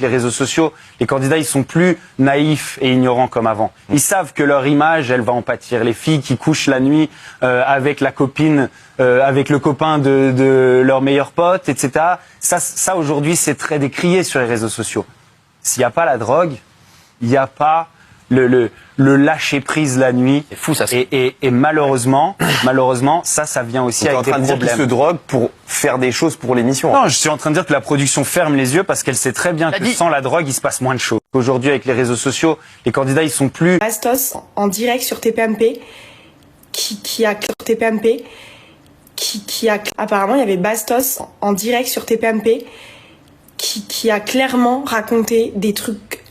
Les réseaux sociaux, les candidats, ils sont plus naïfs et ignorants comme avant. Ils savent que leur image, elle va en pâtir. Les filles qui couchent la nuit avec la copine, avec le copain de leur meilleur pote, etc. Ça aujourd'hui, c'est très décrié sur les réseaux sociaux. S'il n'y a pas la drogue, il n'y a pas le lâcher prise la nuit. C'est fou, ça. Et malheureusement, ça vient aussi avec des problèmes. Tu es en train de dire qu'ils se droguent pour faire des choses pour l'émission. Non, je suis en train de dire que la production ferme les yeux parce qu'elle sait très bien que sans la drogue, il se passe moins de choses. Aujourd'hui, avec les réseaux sociaux, les candidats, ils sont plus... Bastos en direct sur TPMP, qui a sur TPMP, apparemment il y avait Bastos en direct sur TPMP, qui a clairement raconté des trucs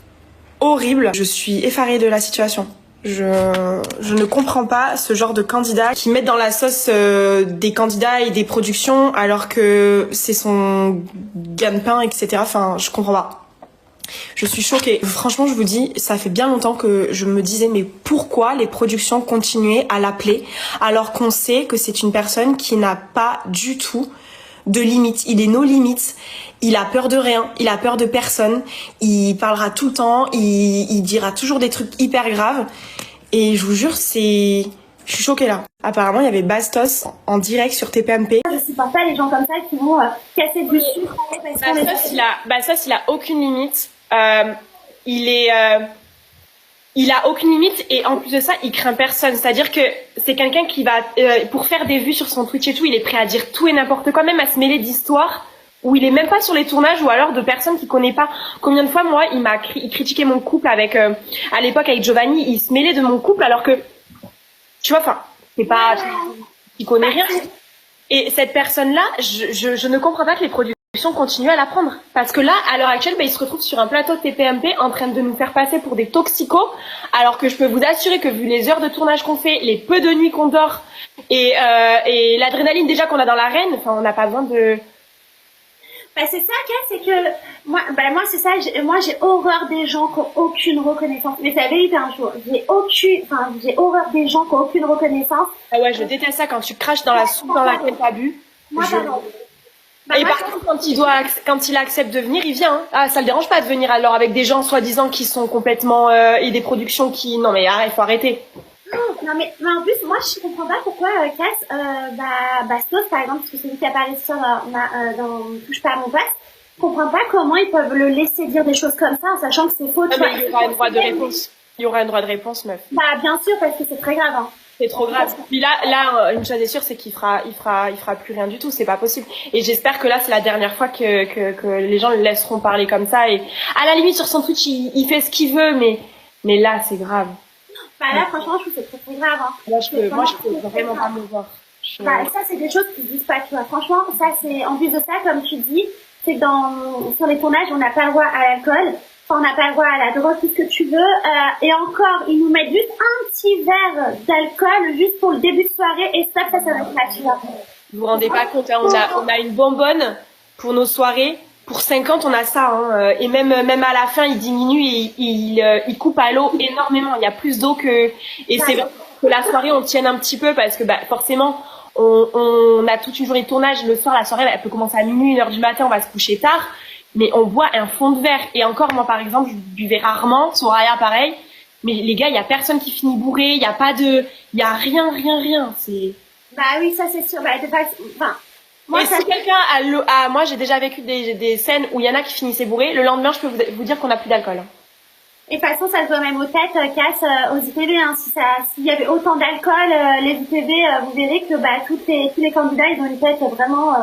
horribles. Je suis effarée de la situation. Je ne comprends pas ce genre de candidats qui mettent dans la sauce des candidats et des productions alors que c'est son gagne-pain, etc. Enfin, je comprends pas. Je suis choquée. Franchement, je vous dis, ça fait bien longtemps que je me disais mais pourquoi les productions continuaient à l'appeler alors qu'on sait que c'est une personne qui n'a pas du tout de limites. Il est no limites. Il a peur de rien. Il a peur de personne. Il parlera tout le temps. Il dira toujours des trucs hyper graves. Et je vous jure, je suis choquée là. Apparemment, il y avait Bastos en direct sur TPMP. Je supporte pas les gens comme ça qui vont casser du sucre. Bastos, il a aucune limite. Il a aucune limite et en plus de ça, il craint personne. C'est-à-dire que c'est quelqu'un qui va, pour faire des vues sur son Twitch et tout, il est prêt à dire tout et n'importe quoi, même à se mêler d'histoires où il est même pas sur les tournages ou alors de personnes qu'il connaît pas. Combien de fois, moi, il critiquait mon couple avec, à l'époque avec Giovanni, il se mêlait de mon couple alors que, tu vois, enfin, c'est pas, il connaît rien. Et cette personne-là, je ne comprends pas que les productions continuent à la prendre. Parce que là, à l'heure actuelle, il se retrouve sur un plateau de TPMP en train de nous faire passer pour des toxicos, alors que je peux vous assurer que vu les heures de tournage qu'on fait, les peu de nuits qu'on dort, et l'adrénaline déjà qu'on a dans l'arène, enfin, on n'a pas besoin de... Bah, c'est ça, c'est que moi c'est ça, moi j'ai horreur des gens qui ont aucune reconnaissance. Mais c'est la vérité, un jour, j'ai horreur des gens qui ont aucune reconnaissance. Ah ouais, je déteste ça quand tu craches dans la soupe dans laquelle t'as bu. Moi, pardon. Et par contre, quand il accepte de venir, il vient. Hein. Ah, ça le dérange pas de venir alors avec des gens soi-disant qui sont complètement et des productions qui, non mais arrête, faut arrêter. Non mais en plus moi je comprends pas pourquoi Cass Bastos par exemple parce que c'est lui qui apparaît sur dans Touche pas à mon poste, je comprends pas comment ils peuvent le laisser dire des choses comme ça en sachant que c'est faux. Ah, mais il y aura un droit de réponse. Il y aura un droit de réponse, meuf. Bah bien sûr parce que c'est très grave. Hein. C'est trop grave. Puis là, une chose est sûre, c'est qu'il fera plus rien du tout. C'est pas possible. Et j'espère que là, c'est la dernière fois que les gens le laisseront parler comme ça. Et à la limite, sur son Twitch, il fait ce qu'il veut, mais là, c'est grave. Bah là, franchement, je trouve que c'est très grave. Hein. Moi, je peux vraiment pas me voir. Bah ça, c'est des choses qui se disent pas, tu vois. Franchement, ça, c'est en plus de ça, comme tu dis, c'est que sur les tournages, on n'a pas le droit à l'alcool. On n'a pas le droit à la drogue, tout ce que tu veux. Et encore, ils nous mettent juste un petit verre d'alcool juste pour le début de soirée. Et ça va être là, tu vois. Vous vous rendez pas compte, hein, on a une bonbonne pour nos soirées. Pour 50, on a ça. Hein, et même à la fin, il diminue et il coupe à l'eau énormément. Il y a plus d'eau que... Et c'est vrai que la soirée, on tienne un petit peu parce que forcément, on a toute une journée de tournage. Le soir, la soirée, elle peut commencer à minuit, 1h du matin, on va se coucher tard. Mais on boit un fond de verre. Et encore, moi, par exemple, je buvais rarement. Soraya, pareil. Mais les gars, il y a personne qui finit bourré. Il y a pas de... Il y a rien. C'est... Bah oui, ça, c'est sûr. Bah, enfin... Moi, si quelqu'un moi, j'ai déjà vécu des scènes où il y en a qui finissaient bourrés. Le lendemain, je peux vous dire qu'on n'a plus d'alcool. Et de toute façon, ça se voit même aux têtes, Cass, aux ITV. Hein. S'il y avait autant d'alcool, les ITV, vous verrez que tous les candidats, ils ont une tête vraiment...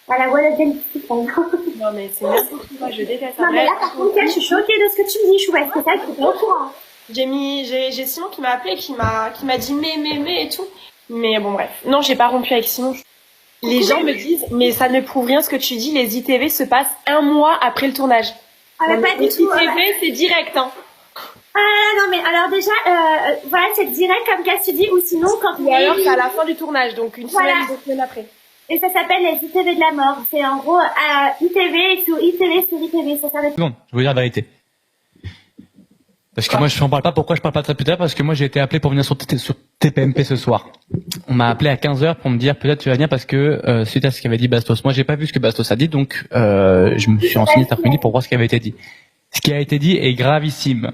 à la voie de génétique. Non, mais c'est n'importe quoi, je déteste ça. Non, mais là, par contre, je suis choquée de ce que tu me dis, Chouette. C'est ça, je suis au courant. J'ai Simon qui m'a appelé, qui m'a dit mais et tout. Mais bon, bref. Non, j'ai pas rompu avec Simon. Les gens me disent, mais ça ne prouve rien ce que tu dis, les ITV se passent 1 mois après le tournage. Ah, mais pas du tout. Les ITV, c'est direct, hein. Ah, non, mais alors déjà, voilà, c'est direct, comme Cass tu dis, ou sinon, quand ou alors, c'est à la fin du tournage, donc une semaine, 2 semaines après. Et ça s'appelle les ITV de la mort. C'est en gros ITV sur ITV sur ITV. Ça s'arrête. Bon, je veux dire la vérité. Parce que moi, je n'en parle pas. Pourquoi je parle pas très plus tard? Parce que moi, j'ai été appelé pour venir sur TPMP ce soir. On m'a appelé à 15h pour me dire peut-être tu vas venir parce que suite à ce qu'avait dit Bastos. Moi, j'ai pas vu ce que Bastos a dit, donc je me suis renseigné cet après-midi pour voir ce qui avait été dit. Ce qui a été dit est gravissime.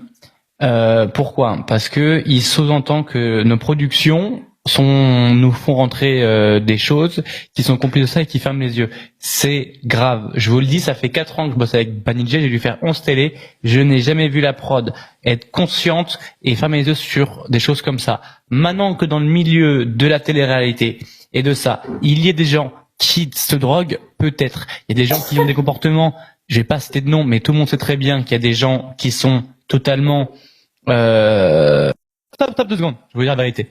Pourquoi? Parce que il sous-entend que nos productions nous font rentrer des choses qui sont complices de ça et qui ferment les yeux. C'est grave. Je vous le dis, ça fait 4 ans que je bosse avec Banijay, j'ai dû faire 11 télé. Je n'ai jamais vu la prod être consciente et fermer les yeux sur des choses comme ça. Maintenant que dans le milieu de la télé-réalité et de ça, il y a des gens qui se droguent, peut-être. Il y a des gens qui ont des comportements, je vais pas citer de nom, mais tout le monde sait très bien qu'il y a des gens qui sont totalement... Stop 2 secondes, je vais vous dire la vérité.